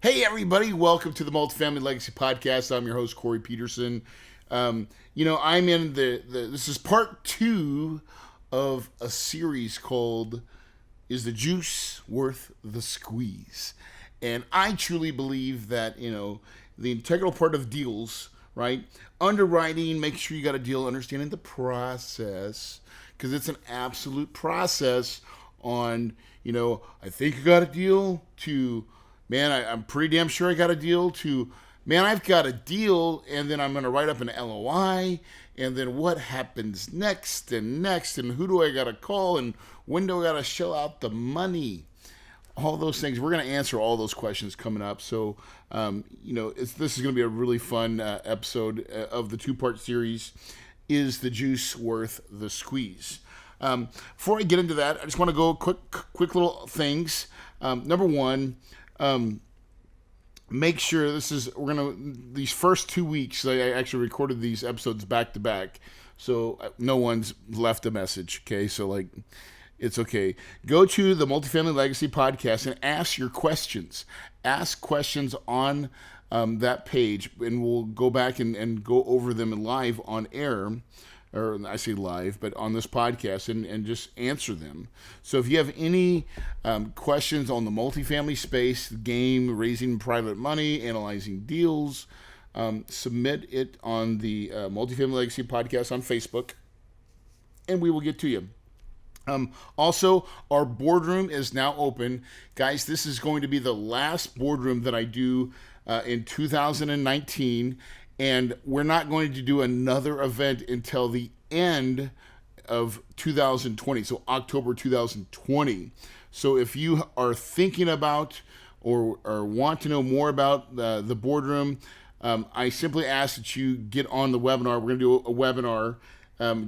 Hey, everybody, welcome to the Multifamily Legacy Podcast. I'm your host, Corey Peterson. I'm in this is part two of a series called Is the Juice Worth the Squeeze? And I truly believe that, the integral part of deals, right? Underwriting, make sure you got a deal, understanding the process, because it's an absolute process on, I think I got a deal to, man, I'm pretty damn sure I got a deal to, man, I've got a deal, and then I'm going to write up an LOI, and then what happens next, and who do I got to call, and when do I got to shell out the money? All those things. We're going to answer all those questions coming up. So, this is going to be a really fun episode of the two-part series, Is the Juice Worth the Squeeze? Before I get into that, I just want to go quick little things. Number one, make sure these first 2 weeks, I actually recorded these episodes back to back, so no one's left a message, okay? So, it's okay. Go to the Multifamily Legacy Podcast and ask your questions. Ask questions on that page, and we'll go back and go over them live on air. Or I say live, but on this podcast, and just answer them. So if you have any questions on the multifamily space, the game, raising private money, analyzing deals, submit it on the Multifamily Legacy Podcast on Facebook, and we will get to you. Also, our boardroom is now open. Guys, this is going to be the last boardroom that I do in 2019. And we're not going to do another event until the end of 2020, so October 2020. So if you are thinking about or want to know more about the boardroom, I simply ask that you get on the webinar. We're going to do a webinar.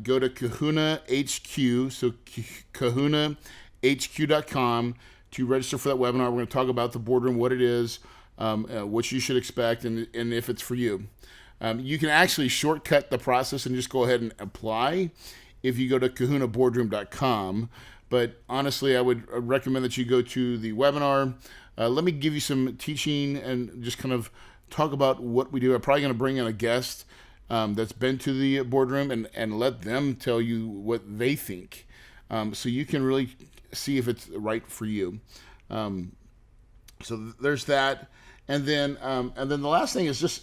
Go to Kahuna HQ, so kahunahq.com to register for that webinar. We're going to talk about the boardroom, what it is, what you should expect, and if it's for you. You can actually shortcut the process and just go ahead and apply if you go to kahunaboardroom.com. But honestly, I would recommend that you go to the webinar. Let me give you some teaching and just kind of talk about what we do. I'm probably going to bring in a guest that's been to the boardroom and let them tell you what they think, so you can really see if it's right for you. So there's that. And then the last thing is just,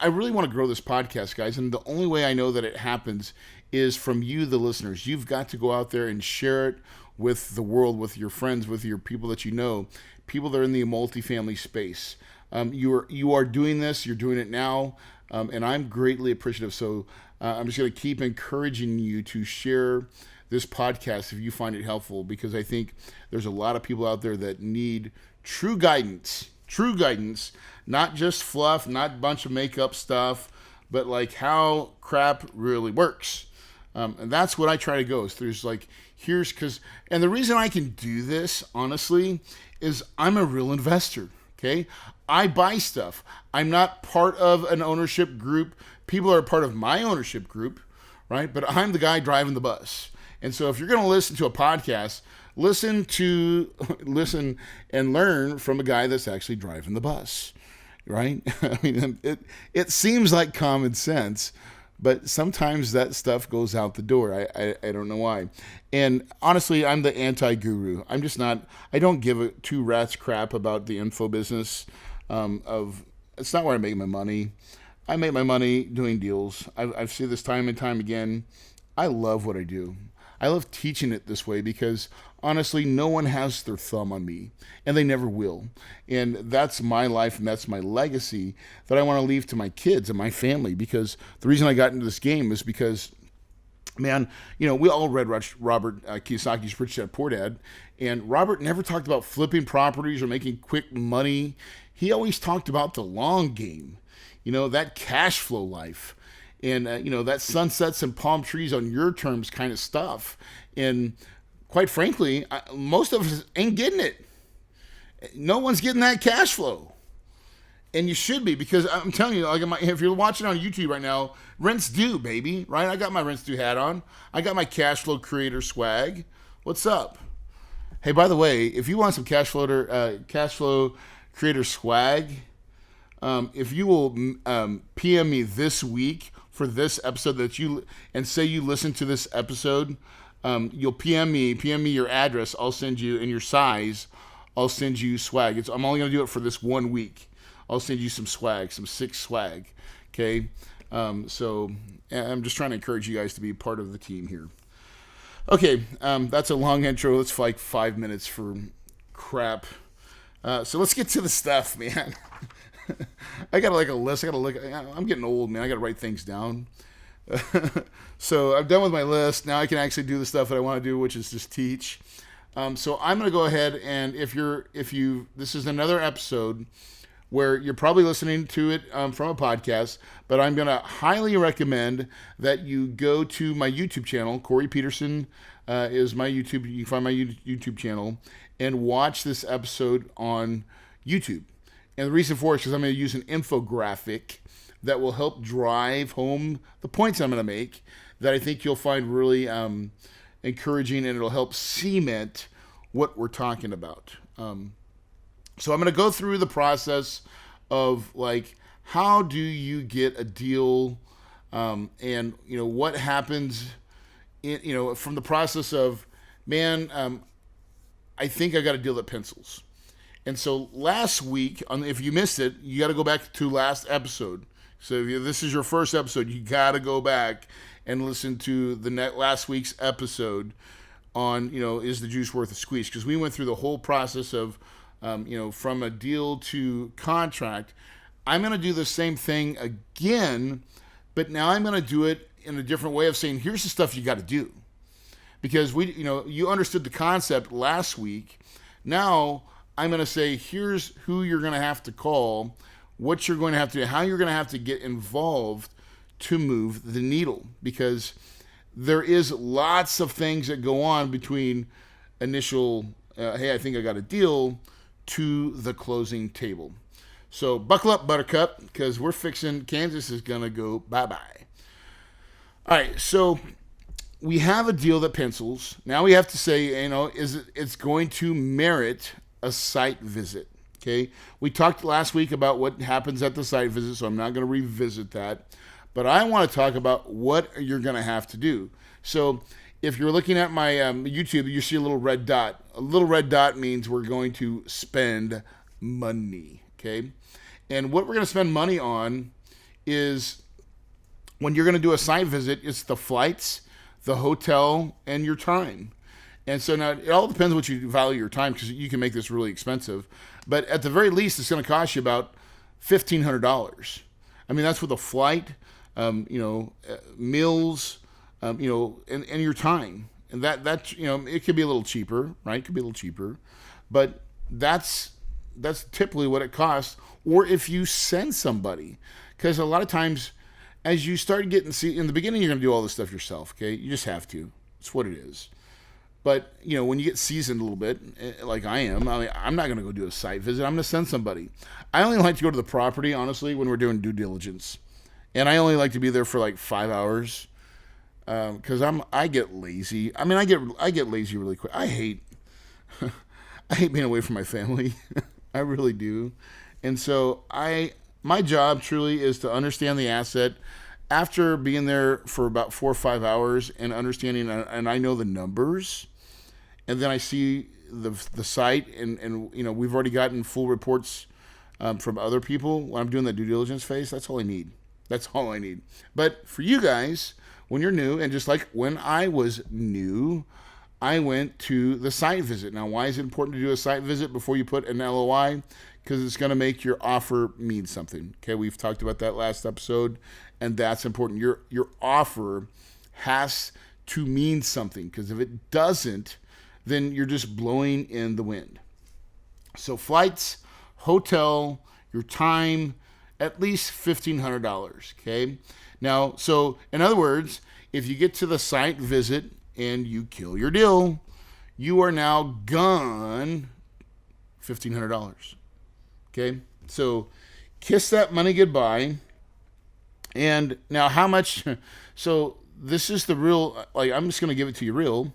I really want to grow this podcast, guys, and the only way I know that it happens is from you, the listeners. You've got to go out there and share it with the world, with your friends, with your people that you know, people that are in the multifamily space. You are doing this. You're doing it now, and I'm greatly appreciative. So I'm just going to keep encouraging you to share this podcast if you find it helpful, because I think there's a lot of people out there that need true guidance, not just fluff, not a bunch of makeup stuff, but how crap really works. And that's what I try to go through. And the reason I can do this, honestly, is I'm a real investor, okay? I buy stuff. I'm not part of an ownership group. People are a part of my ownership group, right? But I'm the guy driving the bus. And so if you're going to listen to a podcast, listen and learn from a guy that's actually driving the bus, right? I mean, it seems like common sense, but sometimes that stuff goes out the door. I don't know why. And honestly, I'm the anti-guru. I don't give a two rats crap about the info business. It's not where I make my money. I make my money doing deals. I've seen this time and time again. I love what I do. I love teaching it this way because, honestly, no one has their thumb on me, and they never will. And that's my life, and that's my legacy that I want to leave to my kids and my family, because the reason I got into this game is because, man, we all read Robert Kiyosaki's Rich Dad, Poor Dad, and Robert never talked about flipping properties or making quick money. He always talked about the long game, that cash flow life. And, that sunsets and palm trees on your terms kind of stuff. And quite frankly, most of us ain't getting it. No one's getting that cash flow. And you should be, because I'm telling you, if you're watching on YouTube right now, rent's due, baby, right? I got my rent's due hat on. I got my cash flow creator swag. What's up? Hey, by the way, if you want some cash flow creator swag. If you will PM me this week for this episode and say you listen to this episode, you'll PM me your address. I'll send you, and your size. I'll send you swag. I'm only going to do it for this 1 week. I'll send you some swag, some sick swag. Okay. So I'm just trying to encourage you guys to be part of the team here. Okay. That's a long intro. It's like 5 minutes for crap. So let's get to the stuff, man. I got like a list. I'm getting old, man. I got to write things down. So I'm done with my list. Now I can actually do the stuff that I want to do, which is just teach. So I'm going to go ahead, and this is another episode where you're probably listening to it from a podcast, but I'm going to highly recommend that you go to my YouTube channel. Corey Peterson is my YouTube. You can find my YouTube channel and watch this episode on YouTube. And the reason for it is because I'm going to use an infographic that will help drive home the points I'm going to make that I think you'll find really encouraging, and it'll help cement what we're talking about. So I'm going to go through the process of like, how do you get a deal, and what happens from the process of, man, I think I got a deal that pencils. And so last week, if you missed it, you got to go back to last episode. So if this is your first episode, you got to go back and listen to the last week's episode on, is the juice worth a squeeze? Because we went through the whole process of, from a deal to contract. I'm going to do the same thing again, but now I'm going to do it in a different way of saying, here's the stuff you got to do. Because you understood the concept last week. Now I'm going to say, here's who you're going to have to call, what you're going to have to do, how you're going to have to get involved to move the needle. Because there is lots of things that go on between initial, hey, I think I got a deal, to the closing table. So buckle up, buttercup, because Kansas is going to go bye-bye. All right, so we have a deal that pencils. Now we have to say, it's going to merit a site visit. Okay. We talked last week about what happens at the site visit, so I'm not going to revisit that. But I want to talk about what you're going to have to do. So if you're looking at my YouTube, you see a little red dot. A little red dot means we're going to spend money. Okay. And what we're going to spend money on is, when you're going to do a site visit, it's the flights, the hotel, and your time. And so now it all depends what you value your time, because you can make this really expensive. But at the very least, it's going to cost you about $1,500. I mean, that's with a flight, meals, and your time. And that it could be a little cheaper, right? It could be a little cheaper, but that's typically what it costs. Or if you send somebody, because a lot of times, as you start getting, in the beginning, you're going to do all this stuff yourself. Okay, you just have to. It's what it is. But, when you get seasoned a little bit, like I am, I'm not going to go do a site visit. I'm going to send somebody. I only like to go to the property, honestly, when we're doing due diligence. And I only like to be there for like 5 hours, because I get lazy. I mean, I get lazy really quick. I hate being away from my family. I really do. And so my job truly is to understand the asset. After being there for about 4 or 5 hours and understanding, and I know the numbers, and then I see the site, and we've already gotten full reports from other people when I'm doing that due diligence phase. That's all I need. But for you guys, when you're new, and just like when I was new, I went to the site visit. Now, why is it important to do a site visit before you put an LOI? Because it's going to make your offer mean something. Okay, we've talked about that last episode, and that's important. Your offer has to mean something, because if it doesn't, then you're just blowing in the wind. So flights, hotel, your time, at least $1,500. Okay. Now, so in other words, if you get to the site visit and you kill your deal, you are now gone $1,500. Okay. So kiss that money goodbye. And now how much? So this is the real, I'm just going to give it to you real.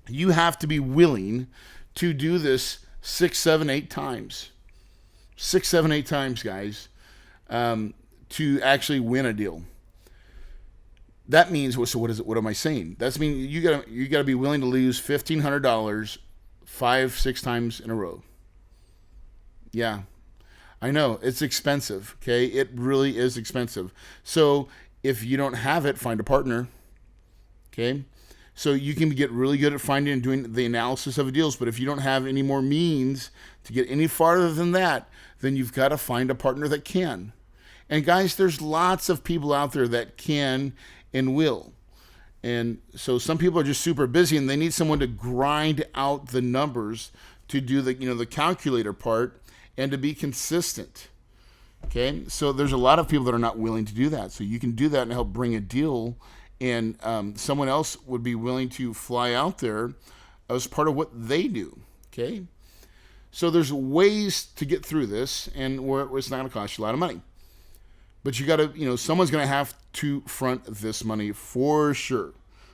You have to be willing to do this six, seven, 8 times. 6, 7, 8 times, guys, to actually win a deal. That means, so what is it? What am I saying? That's mean you gotta be willing to lose $1,500 5, 6 times in a row. Yeah, I know it's expensive. Okay, it really is expensive. So if you don't have it, find a partner. Okay, so you can get really good at finding and doing the analysis of deals. But if you don't have any more means to get any farther than that, then you've got to find a partner that can. And guys, there's lots of people out there that can and will. And so some people are just super busy and they need someone to grind out the numbers to do the calculator part and to be consistent. Okay, so there's a lot of people that are not willing to do that. So you can do that and help bring a deal, and someone else would be willing to fly out there as part of what they do. Okay, so there's ways to get through this, and where it's not going to cost you a lot of money. But you got to, someone's going to have to front this money for sure.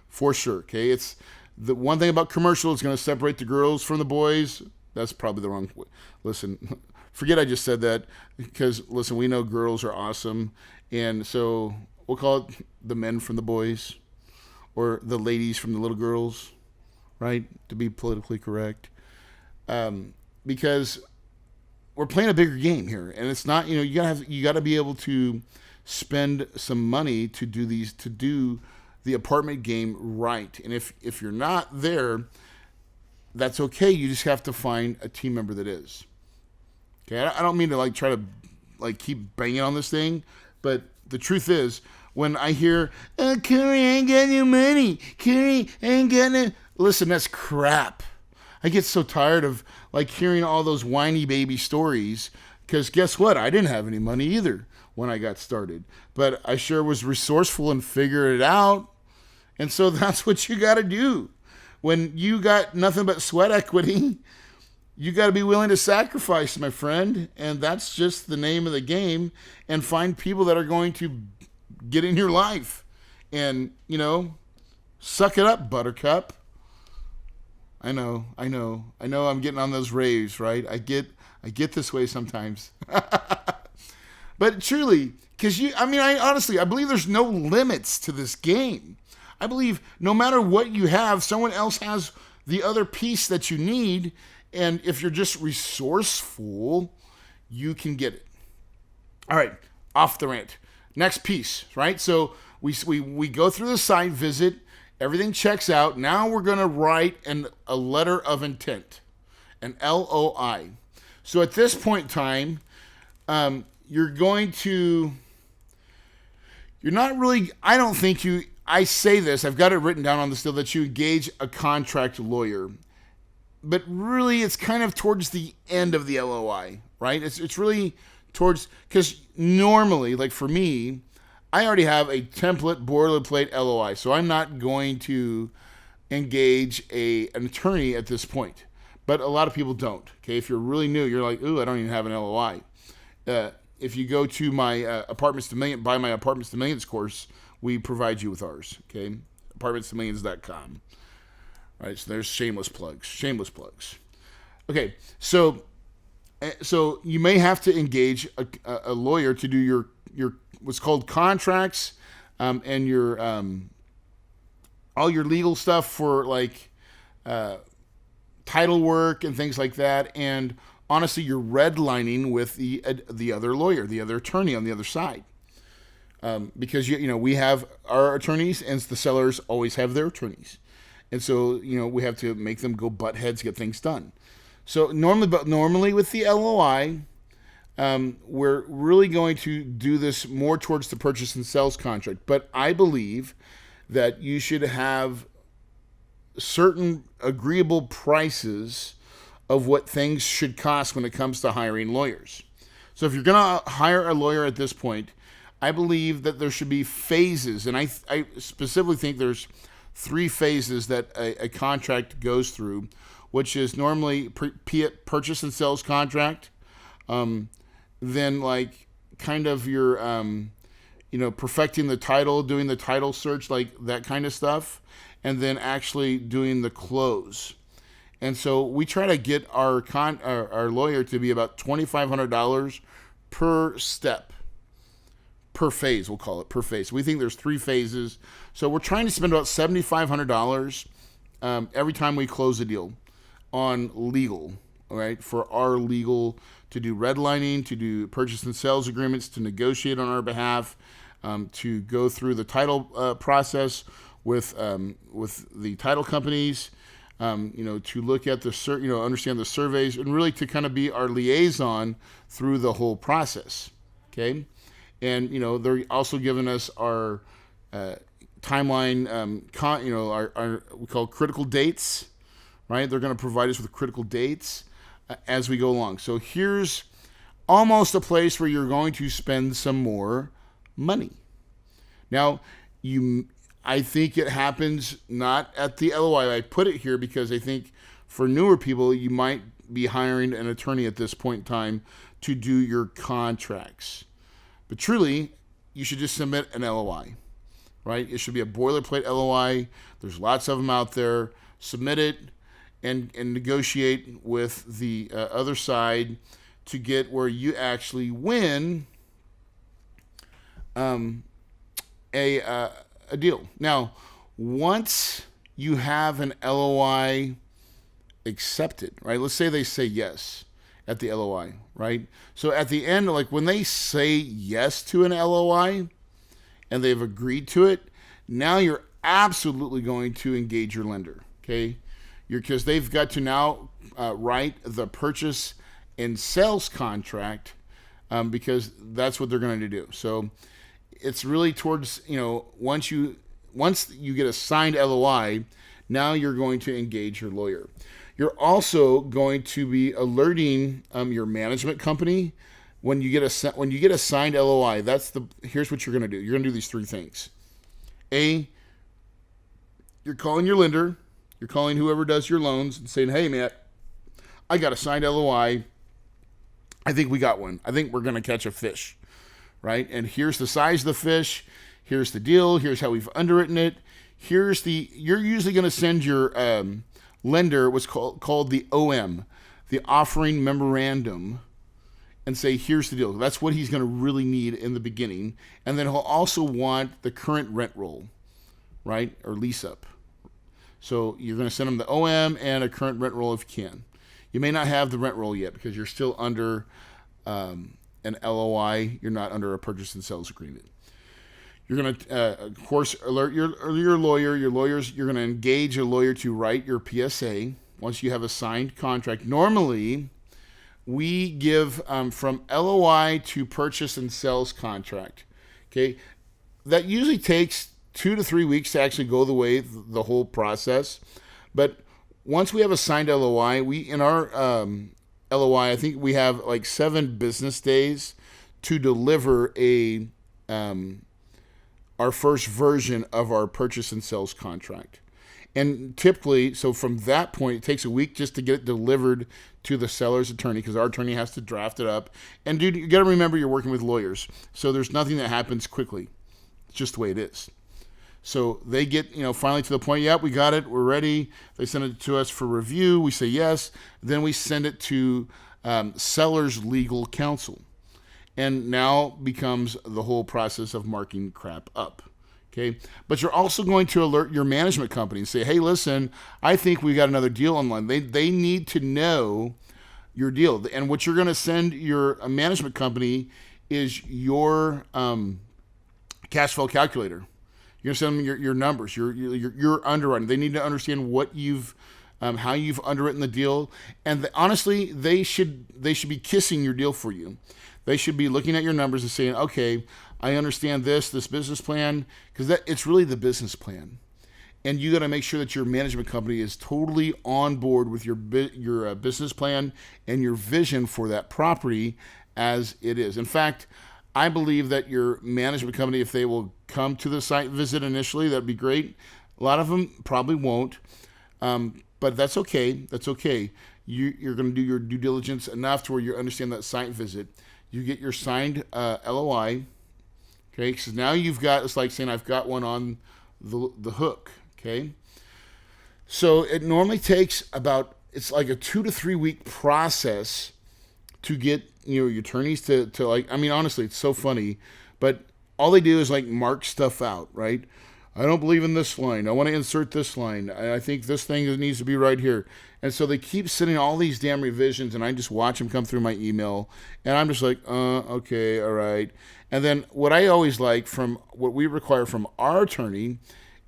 For sure, okay? It's the one thing about commercial, it's going to separate the girls from the boys. That's probably the wrong way. Listen, forget I just said that, because, listen, we know girls are awesome. And so we'll call it the men from the boys, or the ladies from the little girls, right? To be politically correct. Because we're playing a bigger game here, and it's not, you got to be able to spend some money to do the apartment game right. And if you're not there, that's okay. You just have to find a team member that is. Okay, I don't mean to try to keep banging on this thing, but the truth is, when I hear, oh, Curry ain't getting you money, Curry ain't getting it, listen, that's crap. I get so tired of hearing all those whiny baby stories, because guess what? I didn't have any money either when I got started, but I sure was resourceful and figured it out. And so that's what you got to do. When you got nothing but sweat equity, you got to be willing to sacrifice, my friend. And that's just the name of the game. And find people that are going to get in your life. And, suck it up, buttercup. I know I'm getting on those raves, right? I get this way sometimes. But truly, because I believe there's no limits to this game. I believe no matter what you have, someone else has the other piece that you need. And if you're just resourceful, you can get it. All right, off the rant. Next piece, right? So we go through the site visit. Everything checks out. Now we're going to write a letter of intent, an LOI. So at this point in time, you're not really, I don't think I say this, I've got it written down on the still, that you engage a contract lawyer. But really, it's kind of towards the end of the LOI, right? It's really towards, because normally, for me, I already have a template boilerplate LOI, so I'm not going to engage an attorney at this point. But a lot of people don't. Okay, if you're really new, you're like, ooh, I don't even have an LOI. If you go to my Apartments to Million, buy my Apartments to Millions course, we provide you with ours. Okay, apartmentstomillions.com. All right, so there's shameless plugs. Okay, so you may have to engage a lawyer to do your what's called contracts, and your all your legal stuff for title work and things like that. And honestly, you're redlining with the other lawyer, the other attorney on the other side, because we have our attorneys, and the sellers always have their attorneys, and so we have to make them go butt heads, get things done. So normally with the LOI. We're really going to do this more towards the purchase and sales contract. But I believe that you should have certain agreeable prices of what things should cost when it comes to hiring lawyers. So if you're going to hire a lawyer at this point, I believe that there should be phases. And I specifically think there's 3 phases that a contract goes through, which is normally purchase and sales contract, then kind of your, perfecting the title, doing the title search, that kind of stuff, and then actually doing the close. And so we try to get our lawyer to be about $2,500 per step, per phase, we'll call it, per phase. We think there's 3 phases. So we're trying to spend about $7,500 every time we close a deal on legal, all right, for our legal, to do redlining, to do purchase and sales agreements, to negotiate on our behalf, to go through the title process with the title companies, to look at the understand the surveys, and really to kind of be our liaison through the whole process. Okay, and they're also giving us our timeline, our we call critical dates, right? They're going to provide us with critical dates as we go along. So here's almost a place where you're going to spend some more money. Now, I think it happens not at the LOI. I put it here because I think for newer people, you might be hiring an attorney at this point in time to do your contracts. But truly, you should just submit an LOI, right? It should be a boilerplate LOI. There's lots of them out there. Submit it and negotiate with the other side to get where you actually win a deal. Now, once you have an LOI accepted, right? Let's say they say yes at the LOI, right? So at the end, like when they say yes to an LOI and they've agreed to it, now you're absolutely going to engage your lender, okay? Because they've got to now write the purchase and sales contract because that's what they're going to do. So it's really towards, once you get a signed LOI, now you're going to engage your lawyer. You're also going to be alerting your management company when you get a signed LOI. Here's what you're going to do. You're going to do these 3 things. A, you're calling your lender, you're calling whoever does your loans and saying, "Hey, Matt, I got a signed LOI. I think we got one. I think we're going to catch a fish." Right? And here's the size of the fish. Here's the deal. Here's how we've underwritten it. You're usually going to send your lender what's called the OM, the offering memorandum, and say, here's the deal. That's what he's going to really need in the beginning. And then he'll also want the current rent roll, right? Or lease up. So you're going to send him the OM and a current rent roll if you can. You may not have the rent roll yet because you're still under an LOI. You're not under a purchase and sales agreement. You're going to, of course, alert your lawyer. You're going to engage a lawyer to write your PSA once you have a signed contract. Normally, we give from LOI to purchase and sales contract. Okay, that usually takes 2 to 3 weeks to actually go the whole process. But once we have a signed LOI, in our LOI, I think we have like 7 business days to deliver our first version of our purchase and sales contract. And typically, so from that point, it takes a week just to get it delivered to the seller's attorney because our attorney has to draft it up. And dude, you got to remember you're working with lawyers. So there's nothing that happens quickly. It's just the way it is. So they get, finally to the point, we got it, we're ready. They send it to us for review. We say yes. Then we send it to seller's legal counsel. And now becomes the whole process of marking crap up. Okay, but you're also going to alert your management company and say, "Hey, listen, I think we got another deal online." They need to know your deal, and what you're going to send your management company is your cash flow calculator. You're going to send them your numbers, your underwriting. They need to understand what you've, how you've underwritten the deal, and honestly, they should be kissing your deal for you. They should be looking at your numbers and saying, "Okay, I understand this business plan," because it's really the business plan, and you got to make sure that your management company is totally on board with your business plan and your vision for that property as it is. In fact, I believe that your management company, if they will come to the site visit initially, that'd be great. A lot of them probably won't, but that's okay. That's okay. You're going to do your due diligence enough to where you understand that site visit. You get your signed LOI, okay? Because now you've got, it's like saying I've got one on the hook, okay? So it normally takes about it's like a 2 to 3 week process to get your attorneys to like, I mean, honestly, it's so funny, but all they do is like mark stuff out, right? I don't believe in this line. I want to insert this line. I think this thing needs to be right here. And so they keep sending all these damn revisions, and I just watch them come through my email, and I'm just like, okay, all right. And then what I always like from what we require from our attorney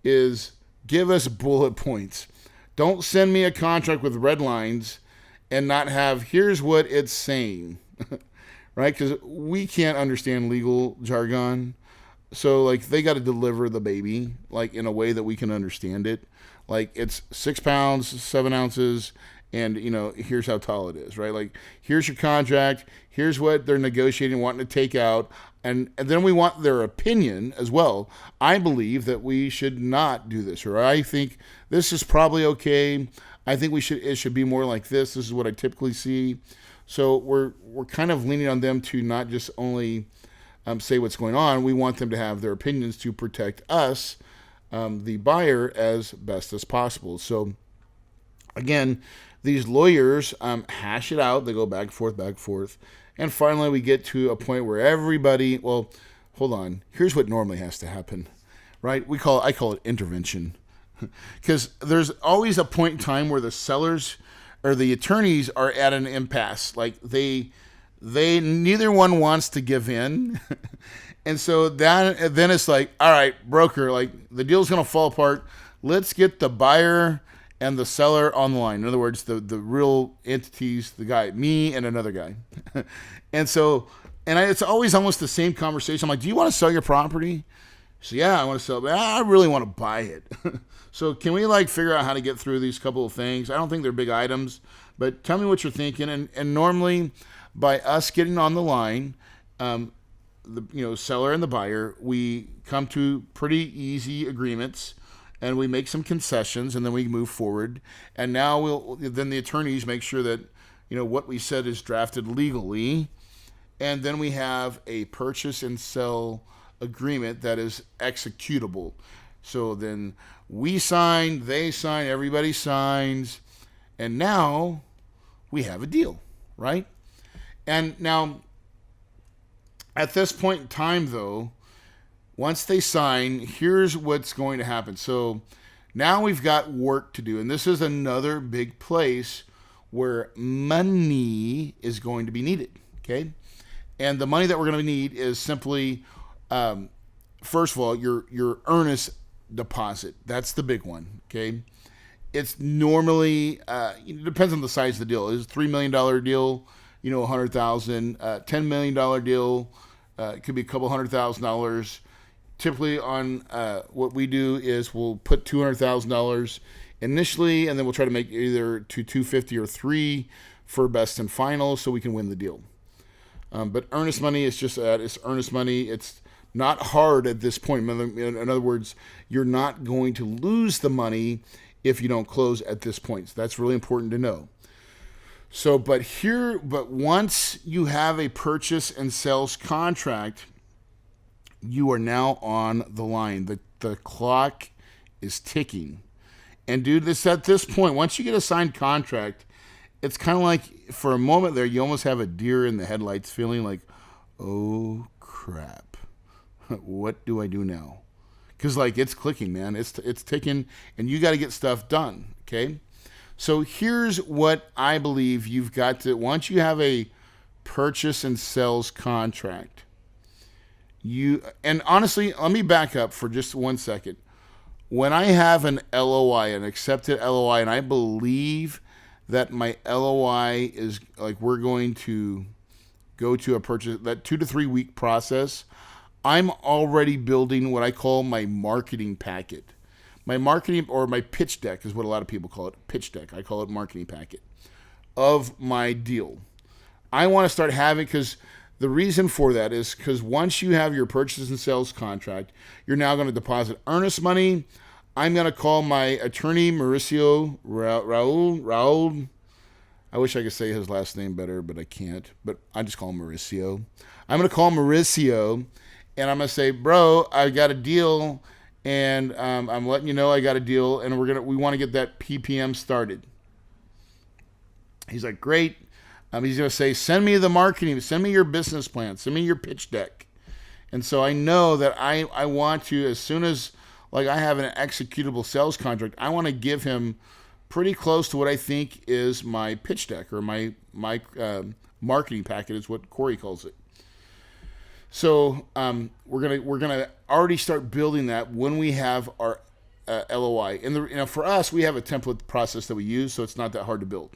is give us bullet points. Don't send me a contract with red lines and not have, here's what it's saying, right? Because we can't understand legal jargon. So, like, they got to deliver the baby, like, in a way that we can understand it. Like, it's 6 pounds, 7 ounces, and, here's how tall it is, right? Like, here's your contract. Here's what they're negotiating, wanting to take out. And then we want their opinion as well. I believe that we should not do this, or I think this is probably okay. I think it should be more like this. This is what I typically see. So we're kind of leaning on them to not just only say what's going on. We want them to have their opinions to protect us, the buyer, as best as possible. So again, these lawyers hash it out. They go back and forth. And finally, we get to a point where everybody, well, hold on. Here's what normally has to happen, right? I call it intervention. Because there's always a point in time where the sellers or the attorneys are at an impasse. Like they neither one wants to give in. And so then it's like, all right, broker, like the deal's going to fall apart. Let's get the buyer and the seller on the line. In other words, the real entities, the guy, me and another guy. It's always almost the same conversation. I'm like, do you want to sell your property? So yeah, I want to sell, but I really want to buy it. So can we figure out how to get through these couple of things? I don't think they're big items, but tell me what you're thinking. And normally by us getting on the line, the seller and the buyer, we come to pretty easy agreements, and we make some concessions, and then we move forward. And now then the attorneys make sure that what we said is drafted legally, and then we have a purchase and sell agreement that is executable. So then we sign, they sign, everybody signs, and now we have a deal, right? And now, at this point in time, though, once they sign, here's what's going to happen. So now we've got work to do, and this is another big place where money is going to be needed, okay? And the money that we're going to need is simply, first of all, your earnest deposit. That's the big one, okay? It's normally, it depends on the size of the deal. It's a $3 million deal, $100,000, $10 million deal, it could be a couple $100,000. Typically on what we do is we'll put $200,000 initially, and then we'll try to make either to $250,000 or $300,000 for best and final, so we can win the deal. But earnest money is just that. It's earnest money. It's not hard at this point. In other words, you're not going to lose the money if you don't close at this point. So that's really important to know. So, but once you have a purchase and sales contract, you are now on the line. The clock is ticking. And dude, at this point, once you get a signed contract, it's kind of like, for a moment there, you almost have a deer in the headlights feeling like, oh crap, what do I do now? Because it's clicking, man. It's ticking, and you got to get stuff done, okay? So here's what I believe you've got to, once you have a purchase and sales contract, and honestly, let me back up for just 1 second. When I have an LOI, an accepted LOI, and I believe that my LOI is we're going to go to a purchase, that 2 to 3 week process, I'm already building what I call my marketing packet. My marketing, or my pitch deck, is what a lot of people call it. Pitch deck. I call it marketing packet of my deal. I want to start having, because the reason for that is because once you have your purchase and sales contract, you're now going to deposit earnest money. I'm going to call my attorney, Mauricio Raul. I wish I could say his last name better, but I can't. But I just call him Mauricio. I'm going to call Mauricio, and I'm going to say, bro, I got a deal, and I'm letting you know I got a deal, and we want to get that PPM started. He's like, great. He's going to say, send me the marketing, send me your business plan, send me your pitch deck. And so I know that I want to, as soon as like I have an executable sales contract, I want to give him pretty close to what I think is my pitch deck or my marketing packet is what Corey calls it. So we're gonna already start building that when we have our LOI. And for us, we have a template process that we use, so it's not that hard to build.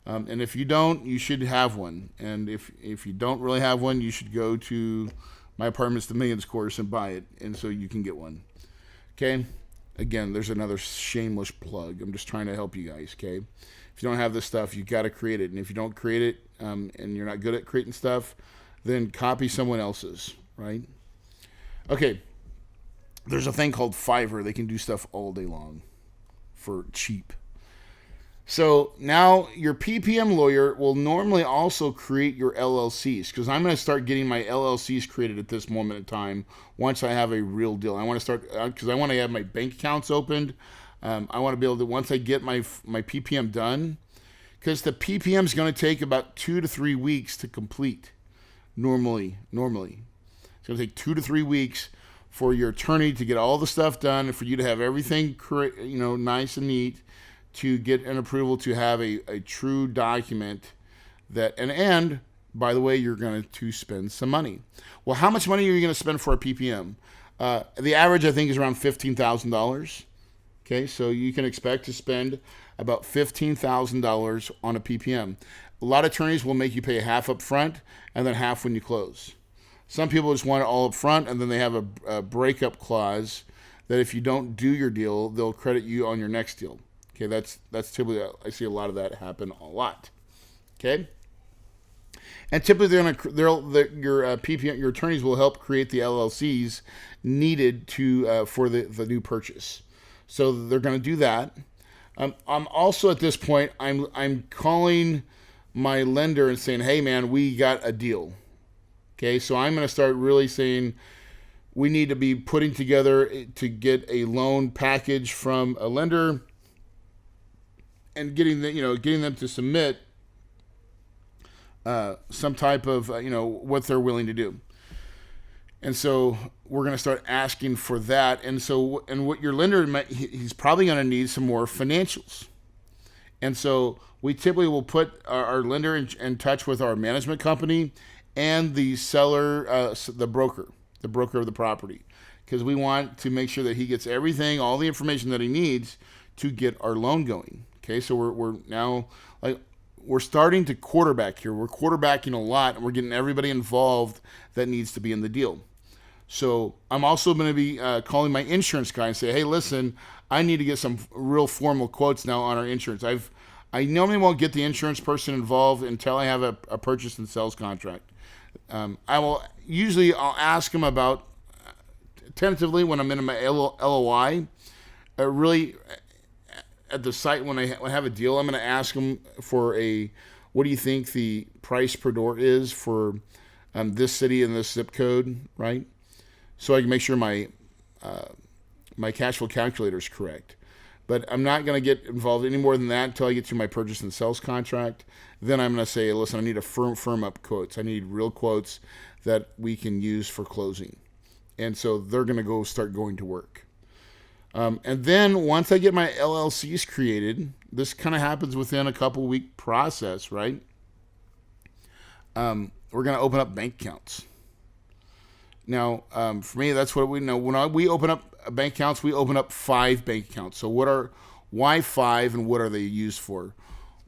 And if you don't, you should have one. And if you don't really have one, you should go to My Apartments to Millions course and buy it, and so you can get one. Okay? Again, there's another shameless plug. I'm just trying to help you guys, okay? If you don't have this stuff, you got to create it. And if you don't create it and you're not good at creating stuff, then copy someone else's, right? Okay. There's a thing called Fiverr. They can do stuff all day long for cheap. So now your PPM lawyer will normally also create your LLCs, because I'm going to start getting my LLCs created at this moment in time once I have a real deal. I want to start, because I want to have my bank accounts opened. I want to be able to, once I get my PPM done, because the PPM is going to take about 2 to 3 weeks to complete. Normally. It's going to take 2 to 3 weeks for your attorney to get all the stuff done and for you to have everything nice and neat, to get an approval to have a true document that, and by the way, you're going to spend some money. Well, how much money are you going to spend for a PPM? The average, I think, is around $15,000. Okay, so you can expect to spend about $15,000 on a PPM. A lot of attorneys will make you pay half up front and then half when you close. Some people just want it all up front, and then they have a breakup clause that if you don't do your deal, they'll credit you on your next deal. Okay, that's typically, I see a lot of that happen a lot. Okay, and typically your PPM, your attorneys will help create the LLCs needed to for the new purchase. So they're going to do that. I'm also at this point, I'm calling my lender and saying, hey man, we got a deal. Okay, so I'm going to start really saying we need to be putting together to get a loan package from a lender and getting them to submit some type of what they're willing to do. And so we're going to start asking for that. And what your lender he's probably going to need some more financials. And so we typically will put our lender in touch with our management company and the seller, the broker of the property, because we want to make sure that he gets everything, all the information that he needs to get our loan going. Okay, so we're now we're starting to quarterback here. We're quarterbacking a lot, and we're getting everybody involved that needs to be in the deal. So I'm also going to be calling my insurance guy and say, hey, listen, I need to get some real formal quotes now on our insurance. I normally won't get the insurance person involved until I have a purchase and sales contract. I'll ask them about tentatively when I'm in my LOI, really at the site when I have a deal, I'm going to ask them for what do you think the price per door is for this city and this zip code, right? So I can make sure my cash flow calculator is correct. But I'm not going to get involved any more than that until I get to my purchase and sales contract. Then I'm going to say, listen, I need a firm up quotes. I need real quotes that we can use for closing. And so they're going to start going to work. And then once I get my LLCs created, this kind of happens within a couple week process, right? We're going to open up bank accounts. Now, for me, that's what we know. When we open up bank accounts, we open up 5 bank accounts. So why 5 and what are they used for?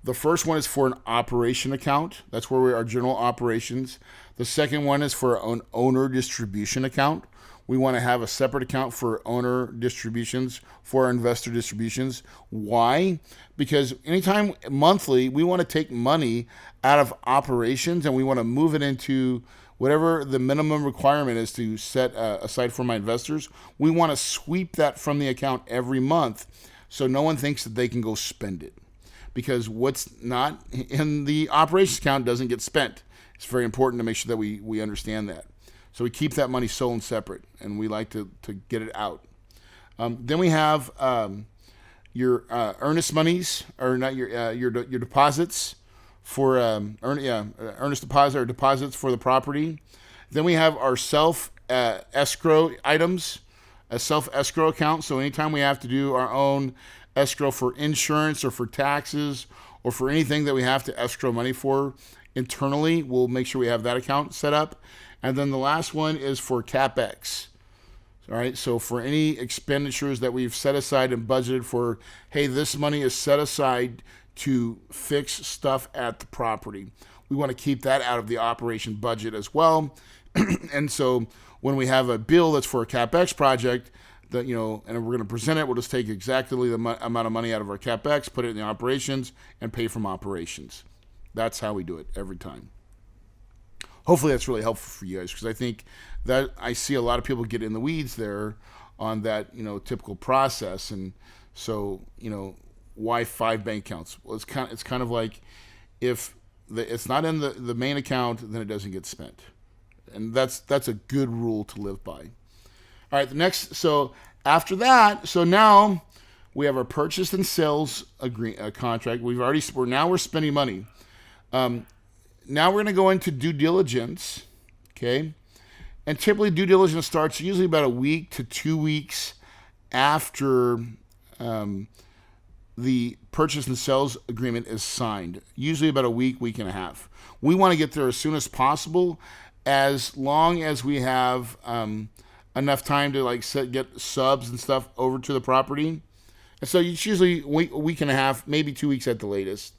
The first one is for an operation account. That's where we are general operations. The second one is for an owner distribution account. We want to have a separate account for owner distributions, for our investor distributions. Why? Because anytime monthly, we want to take money out of operations and we want to move it into whatever the minimum requirement is to set aside for my investors. We want to sweep that from the account every month so no one thinks that they can go spend it. Because what's not in the operations account doesn't get spent. It's very important to make sure that we understand that. So we keep that money separate, and we like to get it out. Then we have, your earnest monies, or not your deposits for earnest deposit or deposits for the property. Then we have our self escrow items, a self escrow account. So anytime we have to do our own escrow for insurance or for taxes or for anything that we have to escrow money for internally, we'll make sure we have that account set up. And then the last one is for CapEx. All right, so for any expenditures that we've set aside and budgeted for, hey, this money is set aside to fix stuff at the property. We want to keep that out of the operation budget as well. And so when we have a bill that's for a CapEx project, that, and we're going to present it, we'll just take exactly the amount of money out of our CapEx, put it in the operations, and pay from operations. That's how we do it every time. Hopefully that's really helpful for you guys, because I think that I see a lot of people get in the weeds there on that, typical process. And so, why 5 bank accounts? Well, it's kind of like, if it's not in the main account, then it doesn't get spent. And that's a good rule to live by. All right, so after that, so now we have our purchase and sales contract. We're spending money. Now we're going to go into due diligence, okay? And typically due diligence starts usually about a week to 2 weeks after the purchase and sales agreement is signed. Usually about a week and a half. We want to get there as soon as possible, as long as we have enough time to get subs and stuff over to the property. And so it's usually a week and a half, maybe 2 weeks at the latest,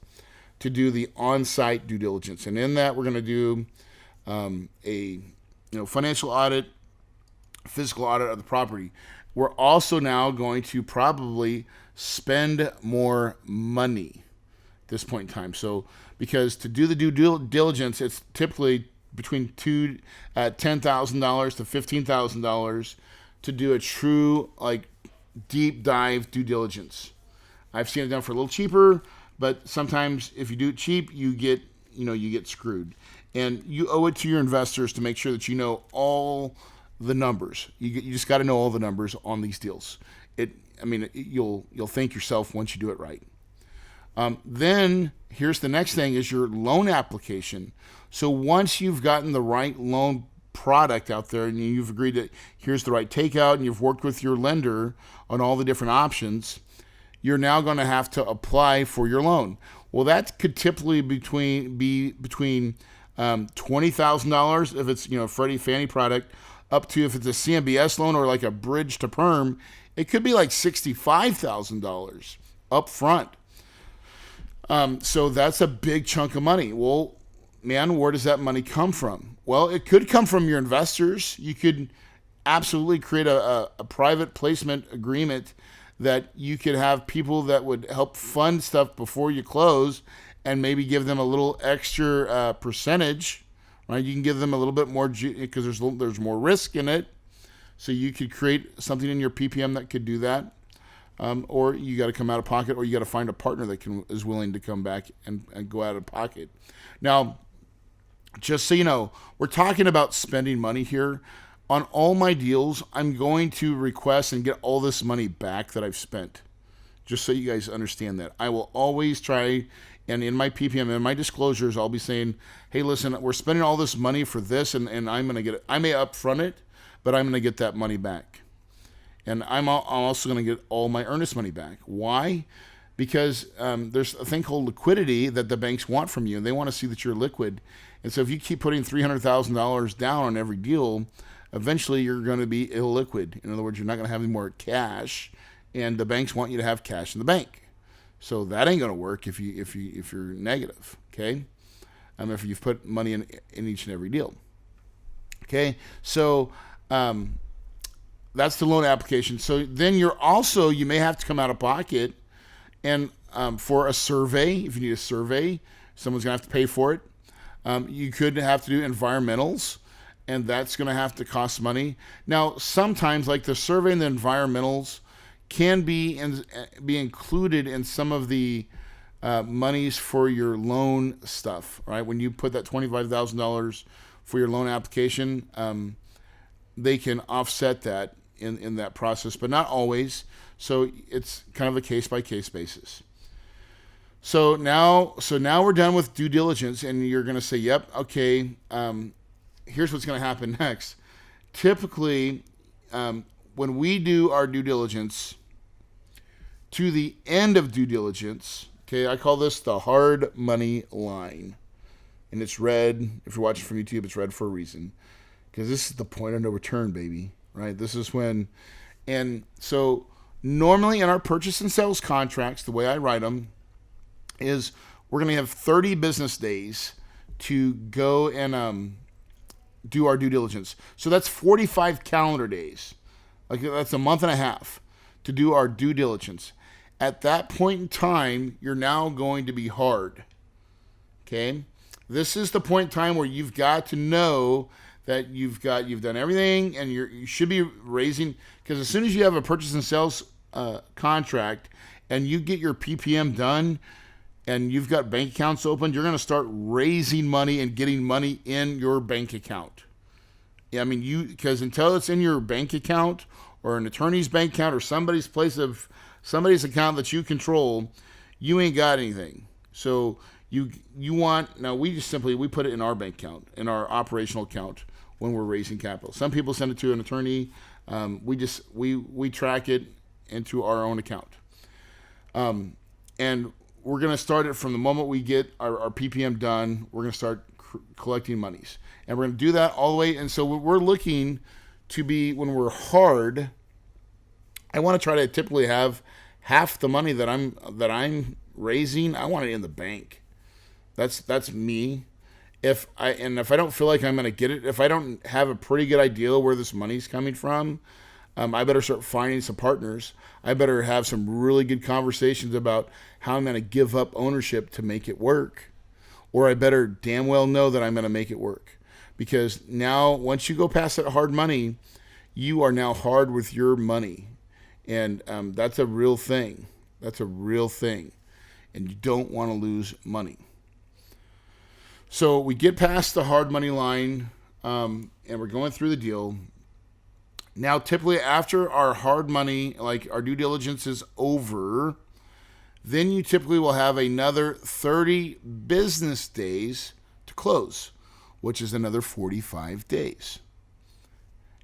to do the on-site due diligence. And in that, we're going to do a financial audit, physical audit of the property. We're also now going to probably spend more money at this point in time. So, because to do the due diligence, it's typically between $10,000 to $15,000 to do a true deep dive due diligence. I've seen it done for a little cheaper, but sometimes if you do it cheap, you get screwed. And you owe it to your investors to make sure that you know all the numbers. You just got to know all the numbers on these deals. You'll thank yourself once you do it right. Then here's the next thing, is your loan application. So once you've gotten the right loan product out there and you've agreed that here's the right takeout and you've worked with your lender on all the different options, you're now going to have to apply for your loan. Well, that could typically be between $20,000 if it's Freddie Fannie product, up to, if it's a CMBS loan or like a bridge to perm, it could be like $65,000 up front. So that's a big chunk of money. Well, man, where does that money come from? Well, it could come from your investors. You could absolutely create a private placement agreement that you could have people that would help fund stuff before you close, and maybe give them a little extra percentage, right? You can give them a little bit more because there's more risk in it. So you could create something in your PPM that could do that. Or you got to come out of pocket, or you got to find a partner that is willing to come back and go out of pocket. Now, just so you know, we're talking about spending money here. On all my deals, I'm going to request and get all this money back that I've spent. Just so you guys understand that. I will always try, and in my PPM and my disclosures, I'll be saying, hey, listen, we're spending all this money for this, and I'm going to get it. I may upfront it, but I'm going to get that money back. And I'm also going to get all my earnest money back. Why? Because there's a thing called liquidity that the banks want from you, and they want to see that you're liquid. And so if you keep putting $300,000 down on every deal, eventually you're going to be illiquid. In other words, you're not going to have any more cash, and the banks want you to have cash in the bank. So that ain't going to work if you're negative. Okay, if you've put money in each and every deal. Okay, so that's the loan application. So then you may have to come out of pocket and for a survey. If you need a survey, someone's going to have to pay for it. You could have to do environmentals, and that's going to have to cost money. Now, sometimes, like the survey and the environmentals can be included in some of the monies for your loan stuff, right? When you put that $25,000 for your loan application, they can offset that in that process, but not always. So it's kind of a case by case basis. So now we're done with due diligence, and you're going to say, "Yep, okay." Here's what's going to happen next. Typically, when we do our due diligence, to the end of due diligence, okay, I call this the hard money line, and it's red. If you're watching from YouTube, it's red for a reason, because this is the point of no return, baby. Right? This is when, and so normally in our purchase and sales contracts, the way I write them is we're going to have 30 business days to go and do our due diligence. So that's 45 calendar days. Like that's a month and a half to do our due diligence. At that point in time, you're now going to be hard. Okay? This is the point in time where you've got to know that you've done everything, and you should be raising, because as soon as you have a purchase and sales contract and you get your PPM done and you've got bank accounts open, you're going to start raising money and getting money in your bank account. I mean, because until it's in your bank account or an attorney's bank account or somebody's account that you control, you ain't got anything. So we put it in our bank account, in our operational account when we're raising capital. Some people send it to an attorney. We track it into our own account. And we're going to start it from the moment we get our PPM done. We're going to start collecting monies. And we're going to do that all the way. And so we're looking to be, when we're hard, I want to try to typically have half the money that I'm raising, I want it in the bank. That's me. If I don't feel like I'm going to get it, if I don't have a pretty good idea where this money's coming from, I better start finding some partners. I better have some really good conversations about how I'm going to give up ownership to make it work. Or I better damn well know that I'm going to make it work. Because now, once you go past that hard money, you are now hard with your money. And that's a real thing. That's a real thing. And you don't want to lose money. So we get past the hard money line, and we're going through the deal. Now, typically after our hard money, like our due diligence is over, then you typically will have another 30 business days to close, which is another 45 days.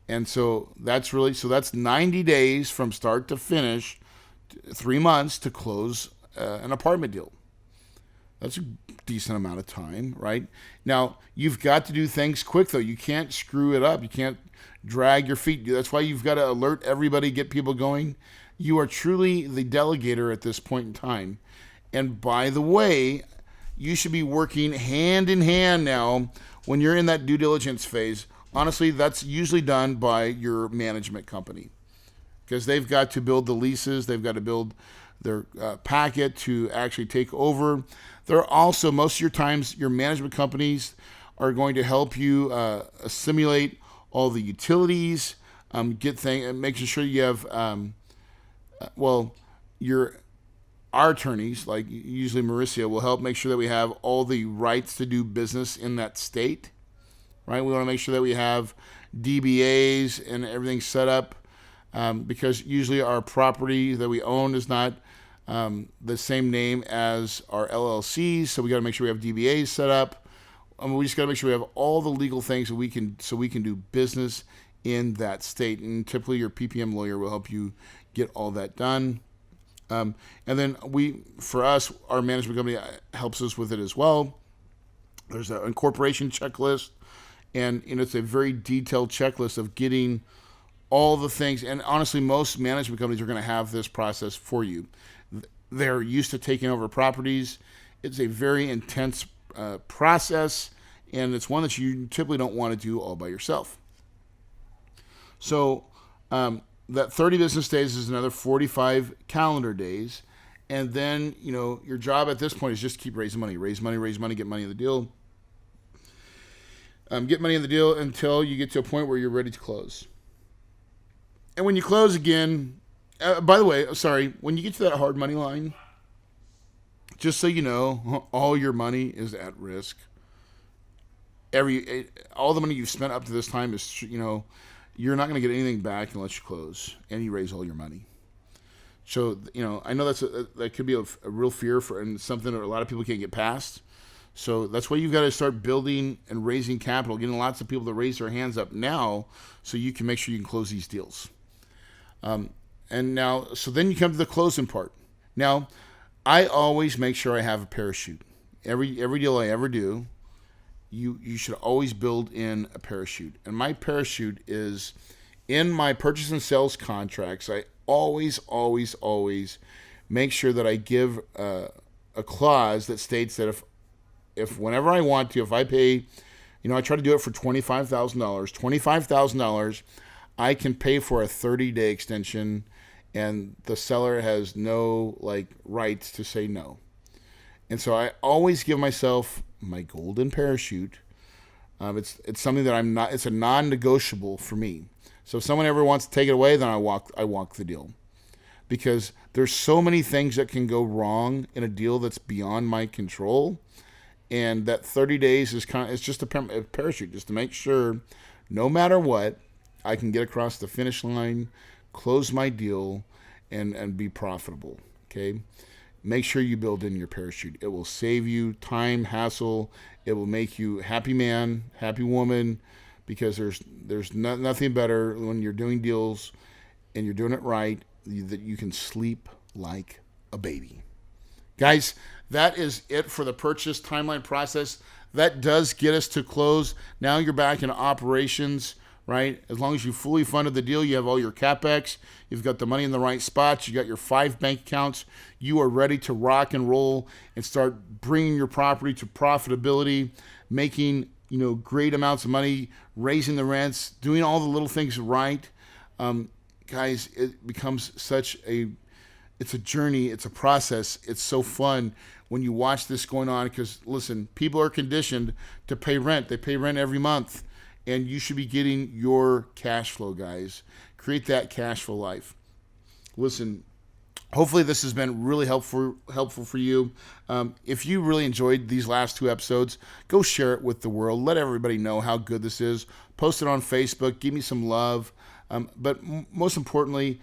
And so that's 90 days from start to finish, 3 months to close an apartment deal. That's a decent amount of time, right? Now, you've got to do things quick, though. You can't screw it up. You can't drag your feet. That's why you've got to alert everybody, get people going. You are truly the delegator at this point in time. And by the way, you should be working hand in hand now when you're in that due diligence phase. Honestly, that's usually done by your management company, because they've got to build the leases. They've got to build their packet to actually take over. There are also, most of your times, your management companies are going to help you assimilate all the utilities, making sure you have, our attorneys, like usually Mauricio, will help make sure that we have all the rights to do business in that state, right? We want to make sure that we have DBAs and everything set up, because usually our property that we own is not the same name as our LLCs, so we got to make sure we have DBAs set up. We just got to make sure we have all the legal things so we can do business in that state. And typically, your PPM lawyer will help you get all that done. And then our management company helps us with it as well. There's an incorporation checklist, and it's a very detailed checklist of getting all the things. And honestly, most management companies are going to have this process for you. They're used to taking over properties. It's a very intense process, and it's one that you typically don't want to do all by yourself. So that 30 business days is another 45 calendar days. And then, your job at this point is just keep raising money, raise money, get money in the deal. Get money in the deal until you get to a point where you're ready to close. And when you close again, by the way, when you get to that hard money line, just so you know, all your money is at risk. All the money you've spent up to this time is, you're not going to get anything back unless you close and you raise all your money. So, I know that could be a real fear for, and something that a lot of people can't get past. So that's why you've got to start building and raising capital, getting lots of people to raise their hands up now, so you can make sure you can close these deals. And now, so then you come to the closing part. Now, I always make sure I have a parachute. Every deal I ever do, you should always build in a parachute. And my parachute is in my purchase and sales contracts. I always make sure that I give a clause that states that if whenever I want to, if I pay, I try to do it for $25,000, I can pay for a 30-day extension, and the seller has no rights to say no. And so I always give myself my golden parachute. It's something that I'm not. It's a non-negotiable for me. So if someone ever wants to take it away, then I walk the deal, because there's so many things that can go wrong in a deal that's beyond my control, and that 30 days is it's just a parachute, just to make sure, no matter what, I can get across the finish line, close my deal, and be profitable. Okay. Make sure you build in your parachute. It will save you time, hassle. It will make you happy man, happy woman, because there's nothing better when you're doing deals and you're doing it right, that you can sleep like a baby. Guys, that is it for the purchase timeline process. That does get us to close. Now you're back in operations, right? As long as you fully funded the deal, you have all your CapEx, you've got the money in the right spots, you got your 5 bank accounts, you are ready to rock and roll and start bringing your property to profitability, making great amounts of money, raising the rents, doing all the little things right. Guys, it becomes it's a journey, it's a process. It's so fun when you watch this going on, because listen, people are conditioned to pay rent. They pay rent every month. And you should be getting your cash flow, guys. Create that cash flow life. Listen, hopefully this has been really helpful for you. If you really enjoyed these last 2 episodes, go share it with the world. Let everybody know how good this is. Post it on Facebook. Give me some love. But most importantly,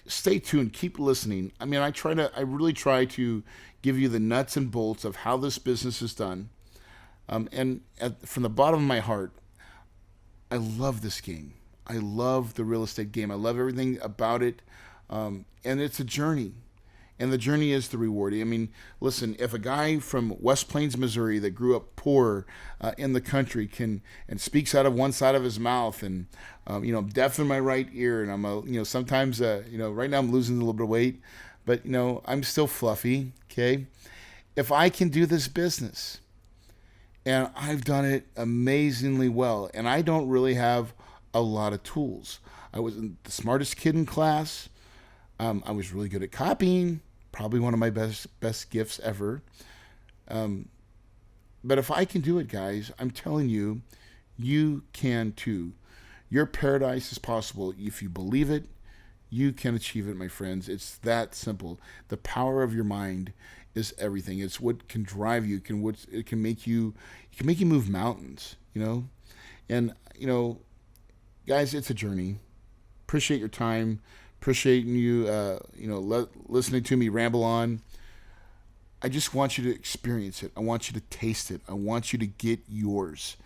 stay tuned. Keep listening. I mean, I really try to give you the nuts and bolts of how this business is done. From the bottom of my heart, I love this game. I love the real estate game. I love everything about it. And it's a journey. And the journey is the reward. I mean, listen, if a guy from West Plains, Missouri, that grew up poor in the country and speaks out of one side of his mouth, and I'm deaf in my right ear, and I'm sometimes right now I'm losing a little bit of weight, but I'm still fluffy. Okay, if I can do this business, and I've done it amazingly well, and I don't really have a lot of tools. I wasn't the smartest kid in class. I was really good at copying, probably one of my best gifts ever. But if I can do it, guys, I'm telling you, you can too. Your paradise is possible. If you believe it, you can achieve it, my friends. It's that simple. The power of your mind is everything. It's what can drive you. It can make you move mountains. And guys, it's a journey. Appreciate your time. Appreciate you, listening to me ramble on. I just want you to experience it. I want you to taste it. I want you to get yours.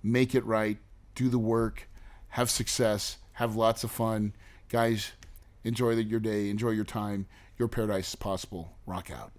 Make it right. Do the work. Have success. Have lots of fun. Guys, enjoy your day. Enjoy your time. Your paradise is possible. Rock out.